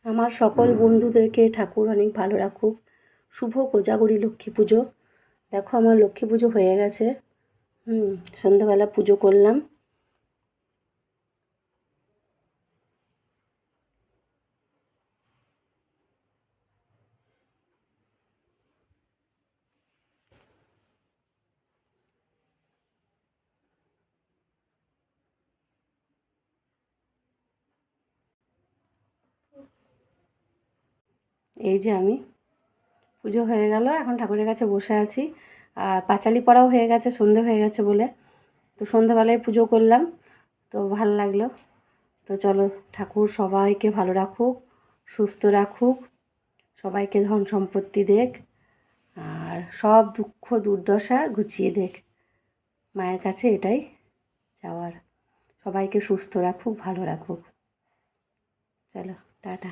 আমার সকল বন্ধুদেরকে ঠাকুর অনেক ভালো রাখুক। শুভ কোজাগরী লক্ষ্মী পুজো। দেখো আমার লক্ষ্মী পুজো হয়ে গেছে। সন্ধ্যাবেলা পুজো করলাম। এই যে আমি পুজো হয়ে গেল, এখন ঠাকুরের কাছে বসে আছি। আর পাঁচালি পড়াও হয়ে গেছে, সন্ধে হয়ে গেছে বলে। তো সন্ধ্যাবেলায় পুজো করলাম, তো ভালো লাগলো। তো চলো, ঠাকুর সবাইকে ভালো রাখুক, সুস্থ রাখুক, সবাইকে ধন সম্পত্তি দেখ, আর সব দুঃখ দুর্দশা ঘুচিয়ে দেখ। মায়ের কাছে এটাই চাওয়ার। সবাইকে সুস্থ রাখুক, ভালো রাখুক। চলো, টাটা।